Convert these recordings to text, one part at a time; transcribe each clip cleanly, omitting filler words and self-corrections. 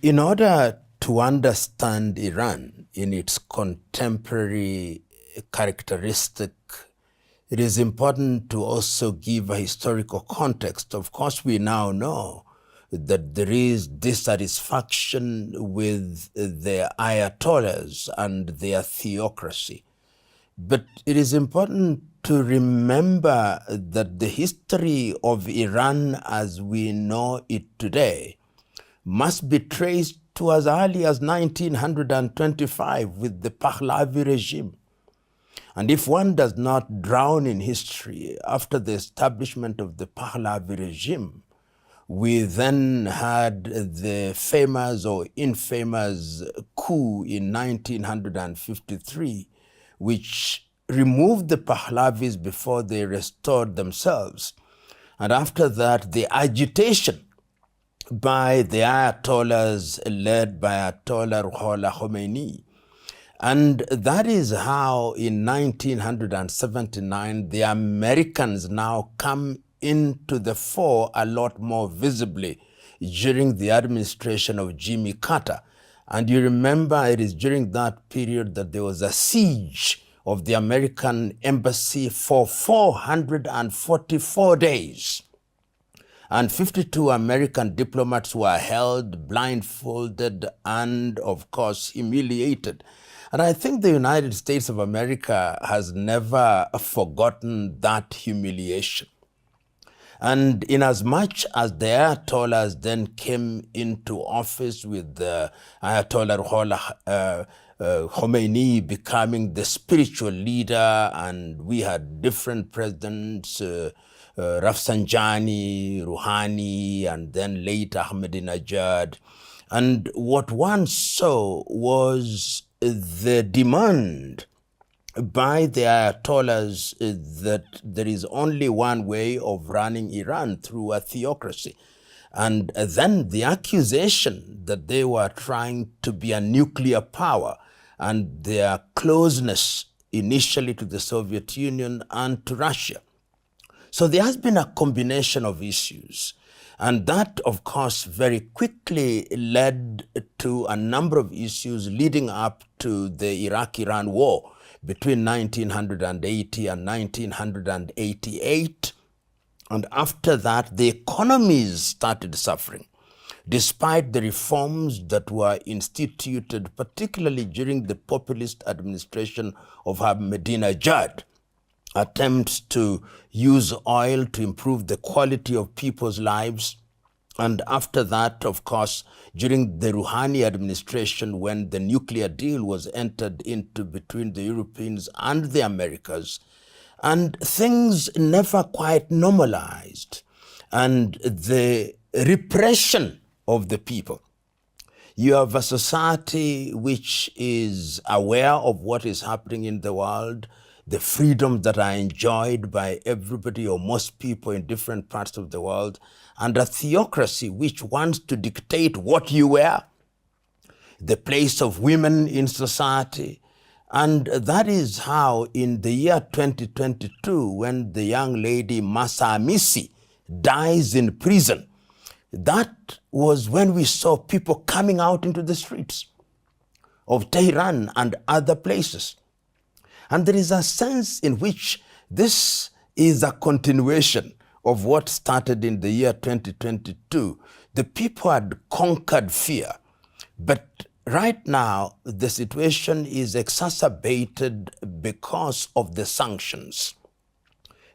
In order to understand Iran in its contemporary characteristic, it is important to also give a historical context. Of course, we now know that there is dissatisfaction with the ayatollahs and their theocracy. But it is important to remember that the history of Iran as we know it today must be traced to as early as 1925 with the Pahlavi regime. And if one does not drown in history, after the establishment of the Pahlavi regime, we then had the famous or infamous coup in 1953, which removed the Pahlavis before they restored themselves. And after that, the agitation by the Ayatollahs led by Ayatollah Ruhollah Khomeini. And that is how in 1979, the Americans now come into the fore a lot more visibly during the administration of Jimmy Carter. And you remember it is during that period that there was a siege of the American embassy for 444 days. And 52 American diplomats were held blindfolded and, of course, humiliated. And I think the United States of America has never forgotten that humiliation. And inasmuch as the Ayatollahs then came into office with the Ayatollah Ruhollah Khomeini becoming the spiritual leader, and we had different presidents, Rafsanjani, Rouhani, and then later Ahmadinejad. And what one saw was the demand by the Ayatollahs that there is only one way of running Iran, through a theocracy. And then the accusation that they were trying to be a nuclear power, and their closeness initially to the Soviet Union and to Russia. So there has been a combination of issues. And that, of course, very quickly led to a number of issues leading up to the Iraq-Iran war between 1980 and 1988. And after that, the economies started suffering, despite the reforms that were instituted, particularly during the populist administration of Ahmadinejad. Attempts to use oil to improve the quality of people's lives. And after that, of course, during the Rouhani administration, when the nuclear deal was entered into between the Europeans and the Americas, and things never quite normalized. And the repression of the people. You have a society which is aware of what is happening in the world, the freedoms that are enjoyed by everybody or most people in different parts of the world, and a theocracy which wants to dictate what you wear, the place of women in society. And that is how in the year 2022, when the young lady Mahsa Amini dies in prison, that was when we saw people coming out into the streets of Tehran and other places. And there is a sense in which this is a continuation of what started in the year 2022. The people had conquered fear, but right now the situation is exacerbated because of the sanctions.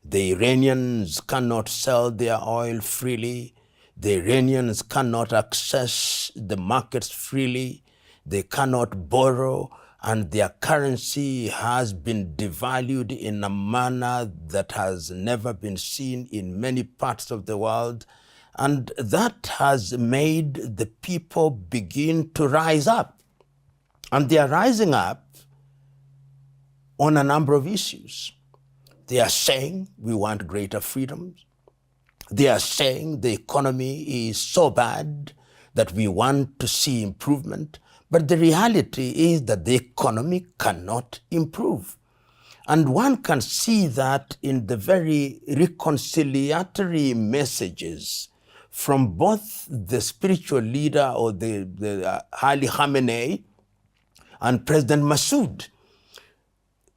The Iranians cannot sell their oil freely. The Iranians cannot access the markets freely. They cannot borrow, and their currency has been devalued in a manner that has never been seen in many parts of the world. And that has made the people begin to rise up. And they are rising up on a number of issues. They are saying we want greater freedoms. They are saying the economy is so bad that we want to see improvement. But the reality is that the economy cannot improve. And one can see that in the very reconciliatory messages from both the spiritual leader or the Ali Khamenei and President Massoud.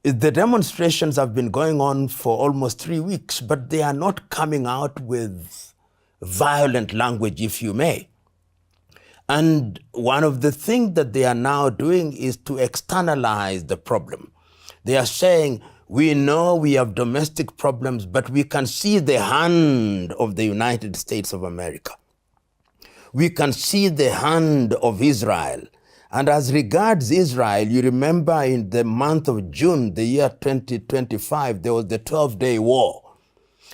The demonstrations have been going on for almost 3 weeks, but they are not coming out with violent language, if you may. And one of the things that they are now doing is to externalize the problem. They are saying, we know we have domestic problems, but we can see the hand of the United States of America. We can see the hand of Israel. And as regards Israel, you remember in the month of June, the year 2025, there was the 12-day war.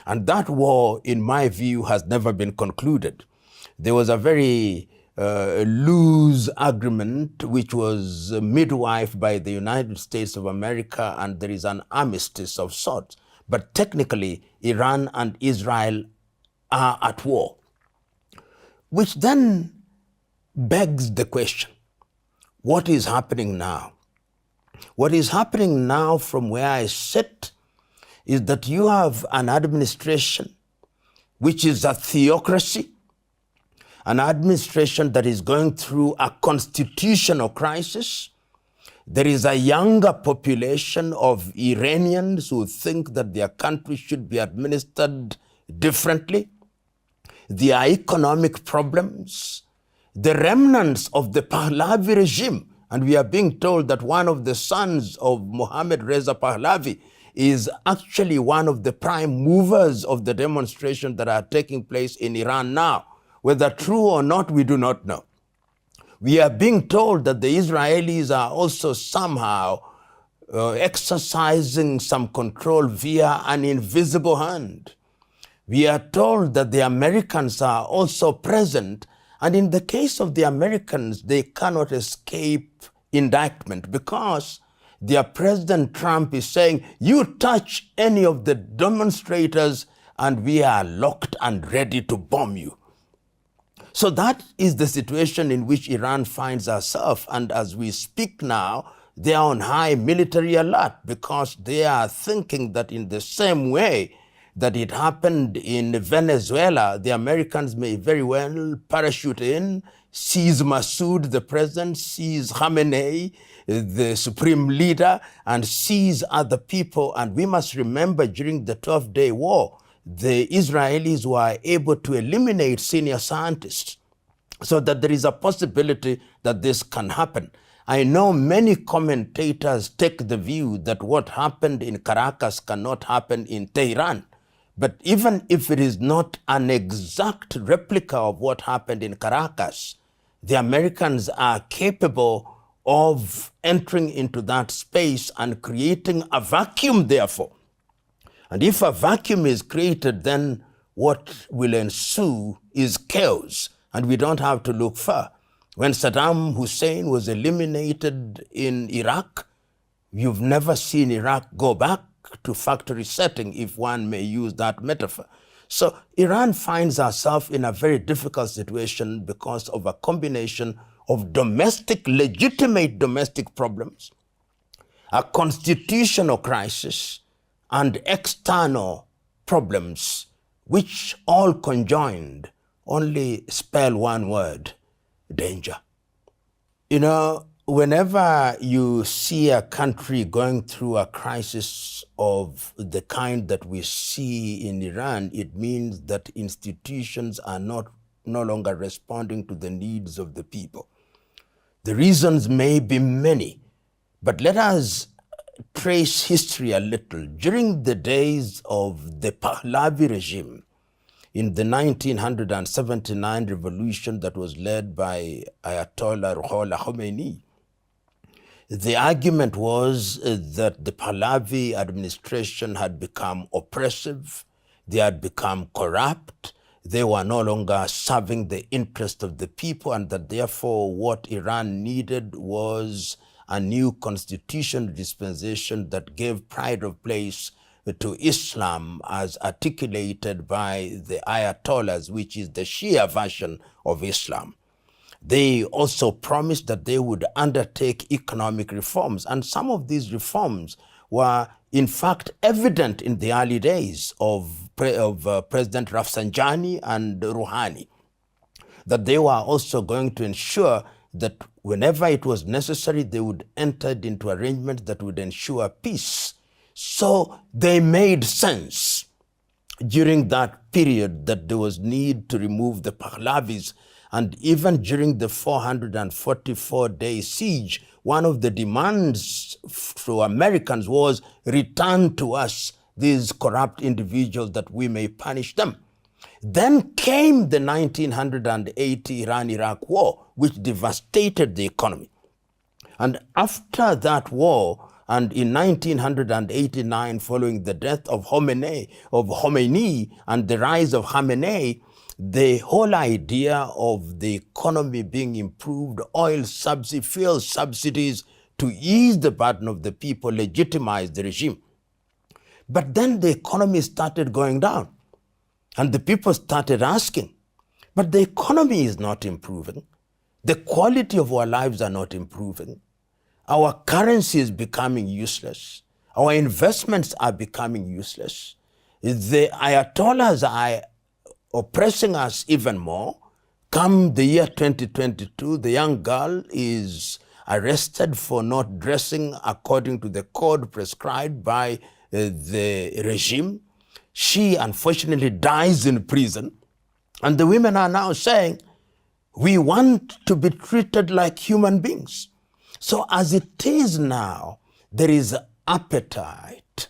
And that war, in my view, has never been concluded. There was a very loose agreement which was midwifed by the United States of America, and there is an armistice of sorts. But technically, Iran and Israel are at war, which then begs the question, what is happening now? What is happening now from where I sit is that you have an administration which is a theocracy, an administration that is going through a constitutional crisis. There is a younger population of Iranians who think that their country should be administered differently. There are economic problems, the remnants of the Pahlavi regime. And we are being told that one of the sons of Mohammad Reza Pahlavi is actually one of the prime movers of the demonstrations that are taking place in Iran now. Whether true or not, we do not know. We are being told that the Israelis are also somehow exercising some control via an invisible hand. We are told that the Americans are also present, and in the case of the Americans, they cannot escape indictment because their President Trump is saying, you touch any of the demonstrators and we are locked and ready to bomb you. So that is the situation in which Iran finds herself. And as we speak now, they are on high military alert because they are thinking that in the same way that it happened in Venezuela, the Americans may very well parachute in, seize Massoud, the president, seize Khamenei, the supreme leader, and seize other people. And we must remember during the 12-day war, the Israelis were able to eliminate senior scientists, so that there is a possibility that this can happen. I know many commentators take the view that what happened in Caracas cannot happen in Tehran. But even if it is not an exact replica of what happened in Caracas, the Americans are capable of entering into that space and creating a vacuum, therefore. And if a vacuum is created, then what will ensue is chaos, and we don't have to look far. When Saddam Hussein was eliminated in Iraq, you've never seen Iraq go back to factory setting, if one may use that metaphor. So Iran finds herself in a very difficult situation because of a combination of legitimate domestic problems, a constitutional crisis, and external problems, which all conjoined only spell one word: danger. You know, whenever you see a country going through a crisis of the kind that we see in Iran, it means that institutions are no longer responding to the needs of the people. The reasons may be many, but let us trace history a little. During the days of the Pahlavi regime, in the 1979 revolution that was led by Ayatollah Ruhollah Khomeini, the argument was that the Pahlavi administration had become oppressive, they had become corrupt, they were no longer serving the interest of the people, and that therefore what Iran needed was a new constitutional dispensation that gave pride of place to Islam as articulated by the Ayatollahs, which is the Shia version of Islam. They also promised that they would undertake economic reforms, and some of these reforms were in fact evident in the early days of President Rafsanjani and Rouhani. that they were also going to ensure that whenever it was necessary, they would enter into arrangements that would ensure peace. So they made sense during that period that there was need to remove the Pahlavis. And even during the 444-day siege, one of the demands for Americans was, return to us these corrupt individuals that we may punish them. Then came the 1980 Iran-Iraq war, which devastated the economy. And after that war, and in 1989, following the death of Khomeini and the rise of Khamenei, the whole idea of the economy being improved, oil subsidies, fuel subsidies, to ease the burden of the people, legitimized the regime. But then the economy started going down, and the people started asking, but the economy is not improving. The quality of our lives are not improving. Our currency is becoming useless. Our investments are becoming useless. The Ayatollahs are oppressing us even more. Come the year 2022, the young girl is arrested for not dressing according to the code prescribed by the regime. She unfortunately dies in prison. And the women are now saying, we want to be treated like human beings. So as it is now, there is appetite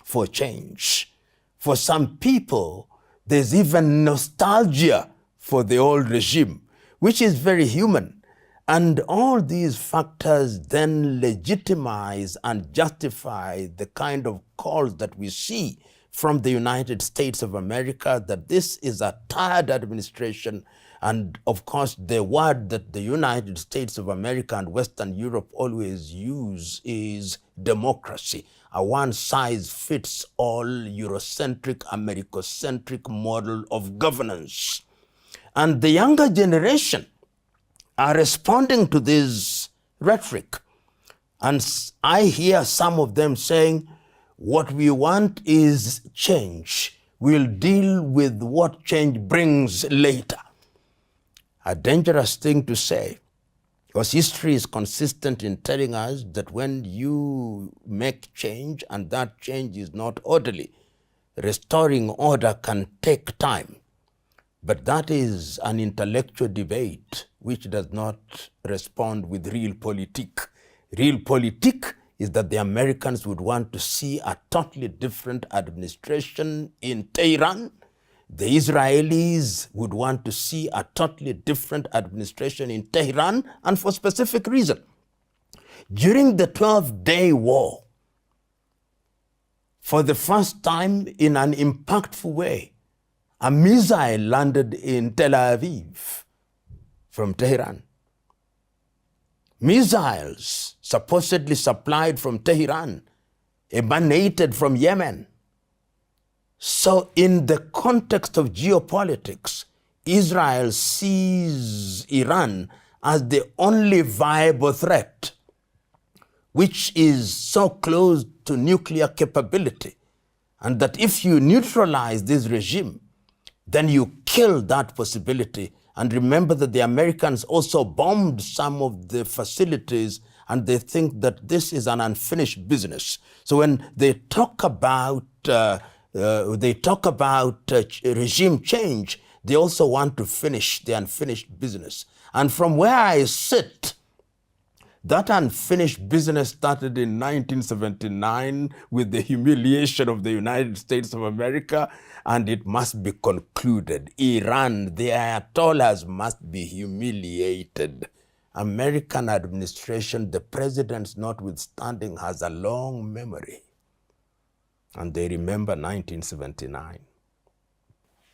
for change. For some people, there's even nostalgia for the old regime, which is very human. And all these factors then legitimize and justify the kind of calls that we see from the United States of America that this is a tired administration. And of course, the word that the United States of America and Western Europe always use is democracy, a one-size-fits-all Eurocentric, Americocentric model of governance. And the younger generation are responding to this rhetoric. And I hear some of them saying, what we want is change. We'll deal with what change brings later. A dangerous thing to say, because history is consistent in telling us that when you make change and that change is not orderly, restoring order can take time. But that is an intellectual debate which does not respond with realpolitik. Realpolitik is that the Americans would want to see a totally different administration in Tehran. The Israelis would want to see a totally different administration in Tehran, and for specific reason. During the 12-day war, for the first time in an impactful way, a missile landed in Tel Aviv from Tehran. Missiles supposedly supplied from Tehran emanated from Yemen. So in the context of geopolitics, Israel sees Iran as the only viable threat, which is so close to nuclear capability, and that if you neutralize this regime, then you kill that possibility. And remember that the Americans also bombed some of the facilities, and they think that this is an unfinished business. So when they talk about regime change, they also want to finish the unfinished business. And from where I sit, that unfinished business started in 1979 with the humiliation of the United States of America, and it must be concluded. Iran, the Ayatollahs must be humiliated. American administration, the presidents notwithstanding, has a long memory. And they remember 1979.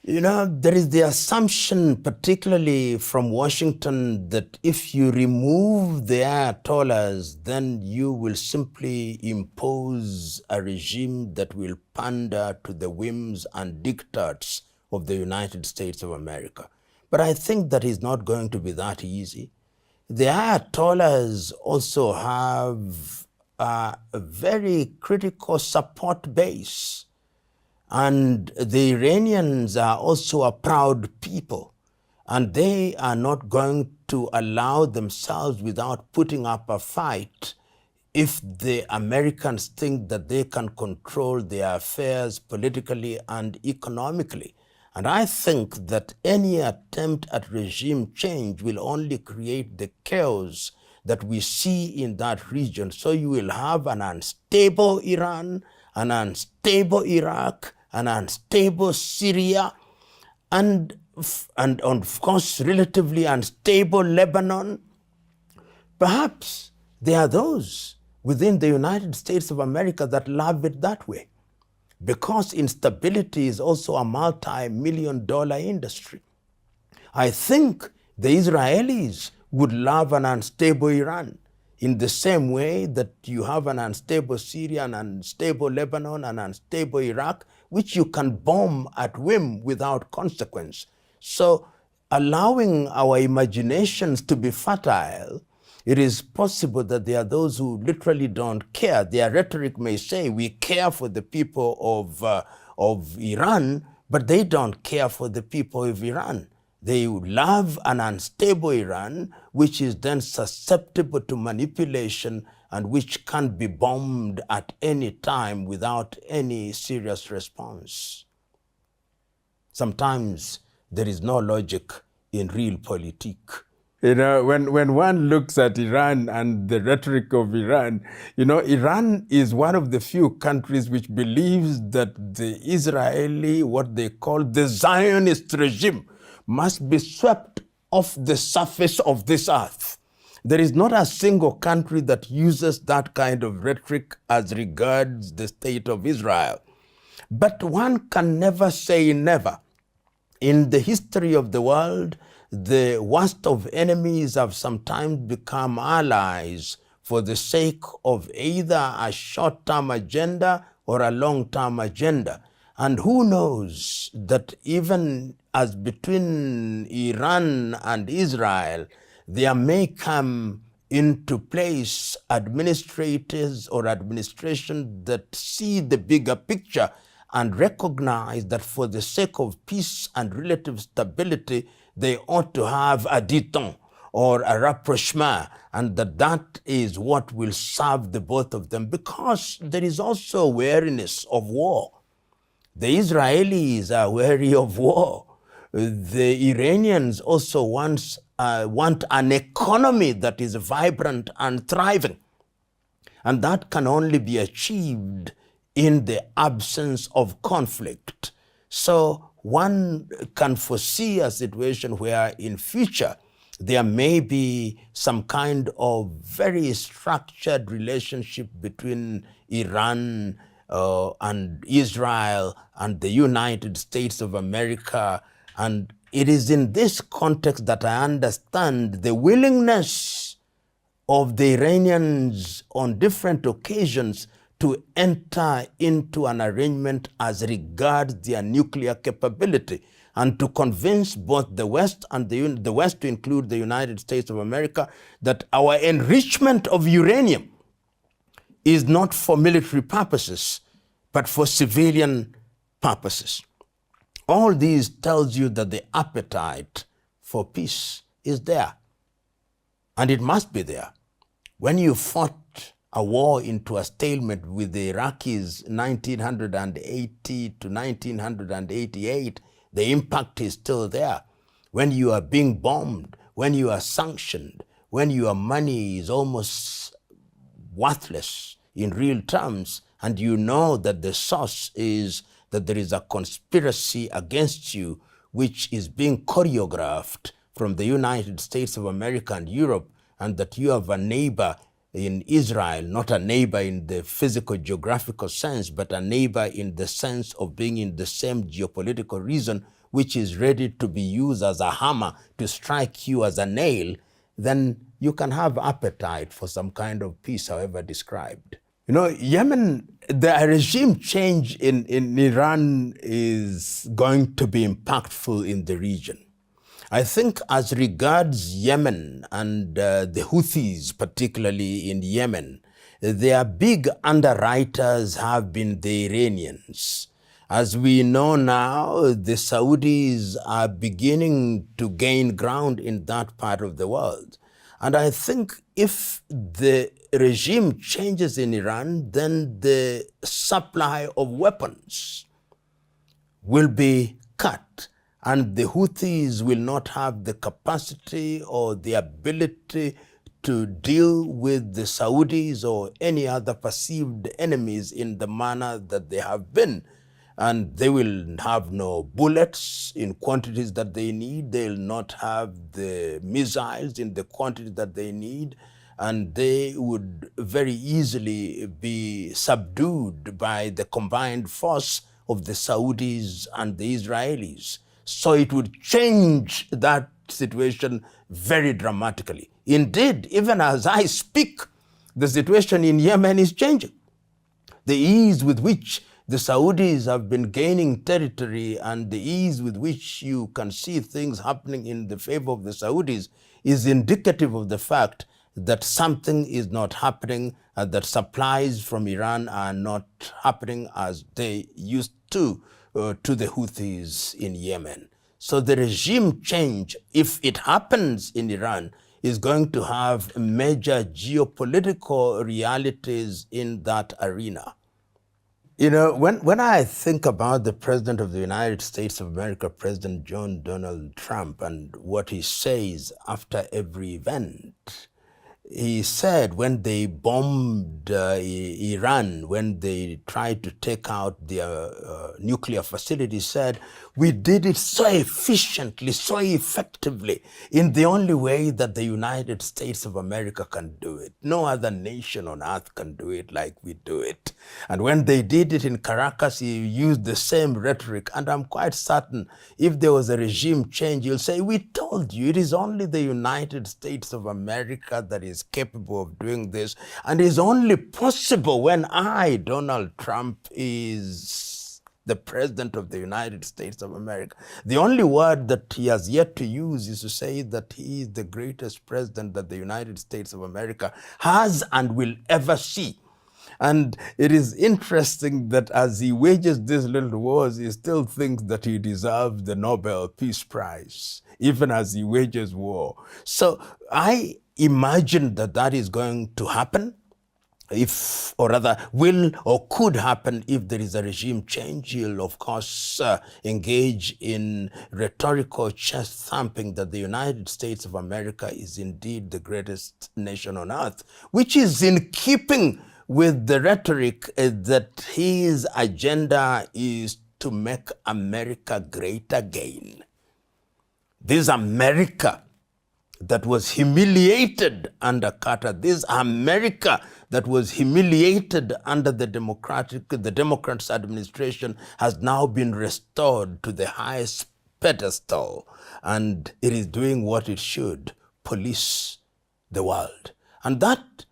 You know, there is the assumption, particularly from Washington, that if you remove the Ayatollahs, then you will simply impose a regime that will pander to the whims and diktats of the United States of America. But I think that is not going to be that easy. The Ayatollahs also have a very critical support base. And the Iranians are also a proud people. and they are not going to allow themselves without putting up a fight if the Americans think that they can control their affairs politically and economically. And I think that any attempt at regime change will only create the chaos that we see in that region. So you will have an unstable Iran, an unstable Iraq, an unstable Syria, and of course, relatively unstable Lebanon. Perhaps there are those within the United States of America that love it that way, because instability is also a multi-million-dollar industry. I think the Israelis would love an unstable Iran in the same way that you have an unstable Syria, an unstable Lebanon, an unstable Iraq, which you can bomb at whim without consequence. So allowing our imaginations to be fertile, it is possible that there are those who literally don't care. Their rhetoric may say, we care for the people of Iran, but they don't care for the people of Iran. They love an unstable Iran, which is then susceptible to manipulation and which can be bombed at any time without any serious response. Sometimes there is no logic in realpolitik. You know, when one looks at Iran and the rhetoric of Iran, you know, Iran is one of the few countries which believes that the Israeli, what they call the Zionist regime, must be swept off the surface of this earth. There is not a single country that uses that kind of rhetoric as regards the state of Israel. But one can never say never. In the history of the world, the worst of enemies have sometimes become allies for the sake of either a short-term agenda or a long-term agenda. And who knows that even as between Iran and Israel, there may come into place administrators or administration that see the bigger picture and recognize that for the sake of peace and relative stability, they ought to have a détente or a rapprochement, and that is what will serve the both of them, because there is also wariness of war. The Israelis are wary of war. The Iranians also want an economy that is vibrant and thriving. And that can only be achieved in the absence of conflict. So one can foresee a situation where in future there may be some kind of very structured relationship between Iran and Israel and the United States of America. And it is in this context that I understand the willingness of the Iranians on different occasions to enter into an arrangement as regards their nuclear capability, and to convince both the West and the West, to include the United States of America, that our enrichment of uranium is not for military purposes, but for civilian purposes. All these tells you that the appetite for peace is there, and it must be there. When you fought a war into a stalemate with the Iraqis 1980 to 1988, the impact is still there. When you are being bombed, when you are sanctioned, when your money is almost worthless in real terms, and you know that the source is that there is a conspiracy against you which is being choreographed from the United States of America and Europe, and that you have a neighbor in Israel, not a neighbor in the physical geographical sense, but a neighbor in the sense of being in the same geopolitical region, which is ready to be used as a hammer to strike you as a nail, then you can have appetite for some kind of peace, however described. You know, Yemen, the regime change in Iran is going to be impactful in the region. I think as regards Yemen and the Houthis, particularly in Yemen, their big underwriters have been the Iranians. As we know now, the Saudis are beginning to gain ground in that part of the world. And I think if the regime changes in Iran, then the supply of weapons will be cut, and the Houthis will not have the capacity or the ability to deal with the Saudis or any other perceived enemies in the manner that they have been. And they will have no bullets in quantities that they need. They'll not have the missiles in the quantity that they need. And they would very easily be subdued by the combined force of the Saudis and the Israelis. So it would change that situation very dramatically. Indeed, even as I speak, the situation in Yemen is changing. The ease with which the Saudis have been gaining territory and the ease with which you can see things happening in the favor of the Saudis is indicative of the fact that something is not happening, and that supplies from Iran are not happening as they used to the Houthis in Yemen. So the regime change, if it happens in Iran, is going to have major geopolitical realities in that arena. You know, when I think about the President of the United States of America, President John Donald Trump, and what he says after every event, he said when they bombed Iran, when they tried to take out their nuclear facility, said, we did it so efficiently, so effectively, in the only way that the United States of America can do it. No other nation on earth can do it like we do it. And when they did it in Caracas, he used the same rhetoric. And I'm quite certain if there was a regime change, he'll say, we told you, it is only the United States of America that is capable of doing this. And it's only possible when I, Donald Trump, is the President of the United States of America. The only word that he has yet to use is to say that he is the greatest president that the United States of America has and will ever see. And it is interesting that as he wages these little wars, he still thinks that he deserves the Nobel Peace Prize, even as he wages war. So I imagine that that is going to happen, if, or rather, will or could happen if there is a regime change. He'll, of course, engage in rhetorical chest thumping that the United States of America is indeed the greatest nation on earth, which is in keeping with the rhetoric that his agenda is to make America great again. This America that was humiliated under Carter, this America that was humiliated under the Democrats' administration has now been restored to the highest pedestal, and it is doing what it should, police the world. And that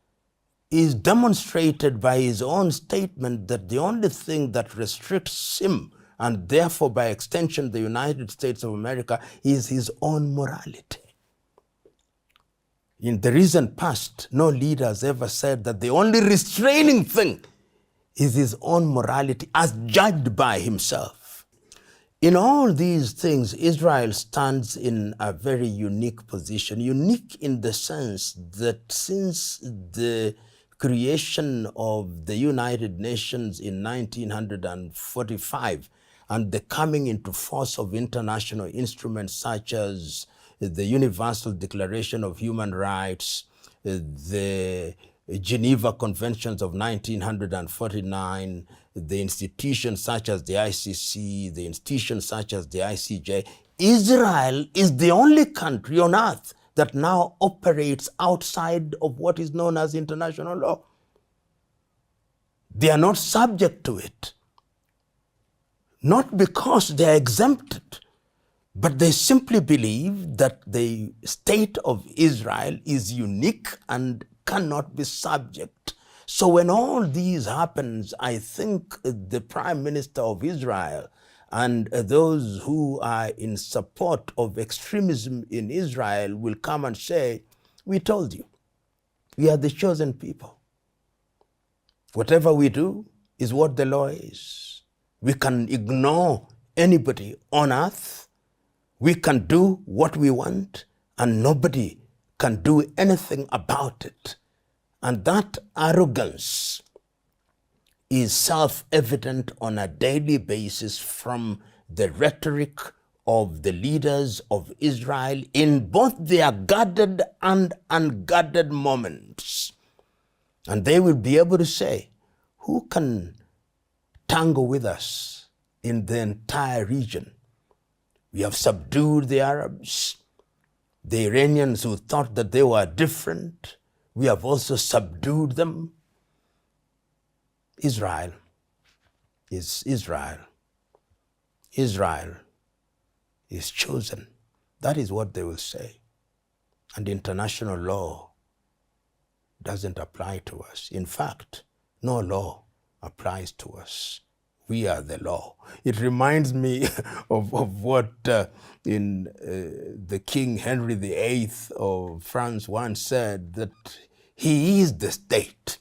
is demonstrated by his own statement that the only thing that restricts him, and therefore by extension the United States of America, is his own morality. In the recent past, no leader has ever said that the only restraining thing is his own morality as judged by himself. In all these things, Israel stands in a very unique position, unique in the sense that since the creation of the United Nations in 1945 and the coming into force of international instruments such as the Universal Declaration of Human Rights, the Geneva Conventions of 1949, the institutions such as the ICC, the institutions such as the ICJ, Israel is the only country on earth that now operates outside of what is known as international law. They are not subject to it, not because they are exempted, but they simply believe that the state of Israel is unique and cannot be subject. So when all these happens, I think the Prime Minister of Israel and those who are in support of extremism in Israel will come and say, we told you, we are the chosen people. Whatever we do is what the law is. We can ignore anybody on earth. We can do what we want, and nobody can do anything about it. And that arrogance is self-evident on a daily basis from the rhetoric of the leaders of Israel in both their guarded and unguarded moments. And they will be able to say, who can tangle with us in the entire region? We have subdued the Arabs, the Iranians who thought that they were different. We have also subdued them. Israel is Israel. Israel is chosen. That is what they will say. And international law doesn't apply to us. In fact, no law applies to us. We are the law. It reminds me of what the King Henry VIII of France once said, that he is the state.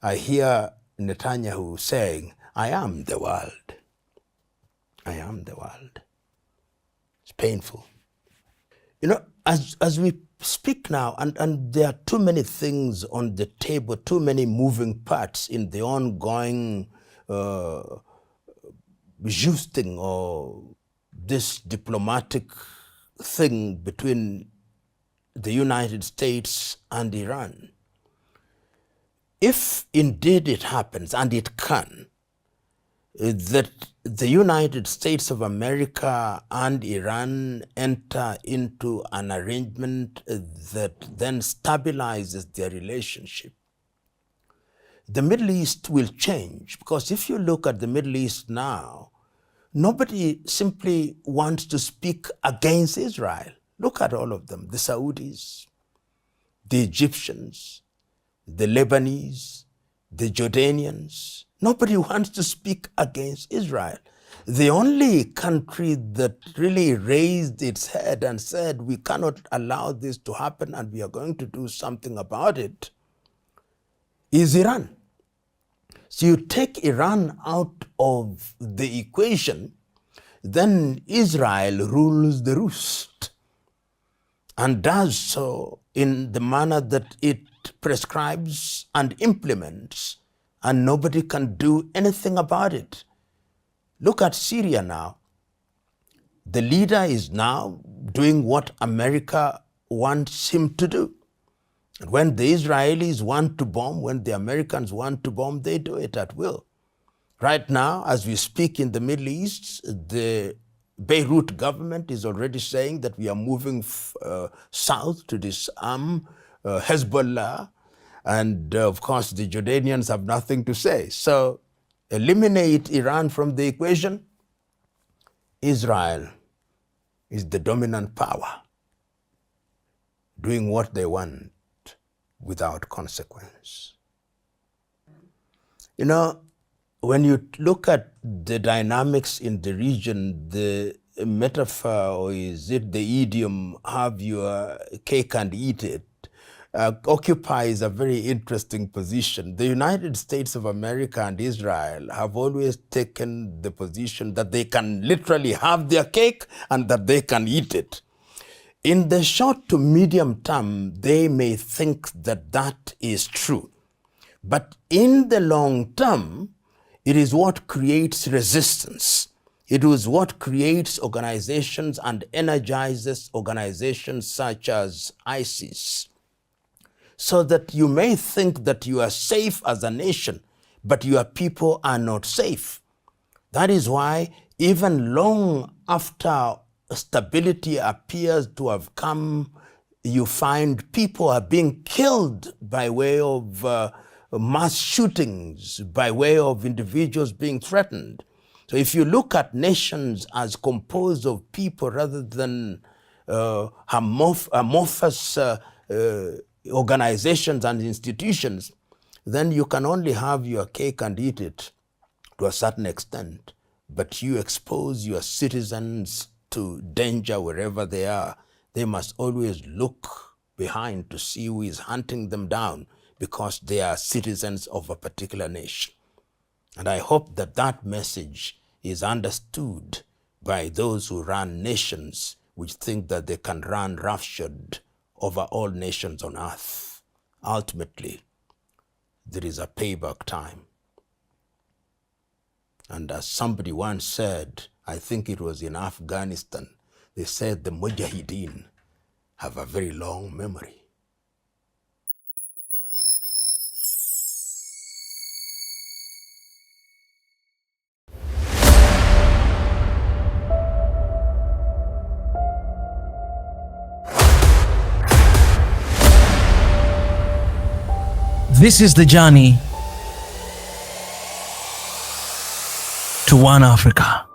I hear Netanyahu saying, I am the world. I am the world. It's painful. You know, as we speak now, and there are too many things on the table, too many moving parts in the ongoing justing or this diplomatic thing between the United States and Iran. If indeed it happens, and it can, that the United States of America and Iran enter into an arrangement that then stabilizes their relationship, the Middle East will change. Because if you look at the Middle East now, nobody simply wants to speak against Israel. Look at all of them, the Saudis, the Egyptians, the Lebanese, the Jordanians. Nobody wants to speak against Israel. The only country that really raised its head and said, we cannot allow this to happen and we are going to do something about it, is Iran. So you take Iran out of the equation, then Israel rules the roost and does so in the manner that it prescribes and implements, and nobody can do anything about it. Look at Syria now. The leader is now doing what America wants him to do. And when the Israelis want to bomb, when the Americans want to bomb, they do it at will. Right now, as we speak in the Middle East, the Beirut government is already saying that we are moving south to disarm Hezbollah. And of course, the Jordanians have nothing to say. So eliminate Iran from the equation. Israel is the dominant power, doing what they want without consequence. You know, when you look at the dynamics in the region, the metaphor, or is it the idiom, have your cake and eat it, occupies a very interesting position. The United States of America and Israel have always taken the position that they can literally have their cake and that they can eat it. In the short to medium term, they may think that that is true. But in the long term, it is what creates resistance. It is what creates organizations and energizes organizations such as ISIS. So that you may think that you are safe as a nation, but your people are not safe. That is why even long after stability appears to have come, you find people are being killed by way of mass shootings, by way of individuals being threatened. So if you look at nations as composed of people rather than amorphous organizations and institutions, then you can only have your cake and eat it to a certain extent. But you expose your citizens to danger wherever they are. They must always look behind to see who is hunting them down, because they are citizens of a particular nation. And I hope that that message is understood by those who run nations which think that they can run roughshod over all nations on earth. Ultimately, there is a payback time. And as somebody once said, I think it was in Afghanistan, they said the Mujahideen have a very long memory. This is the journey to one Africa.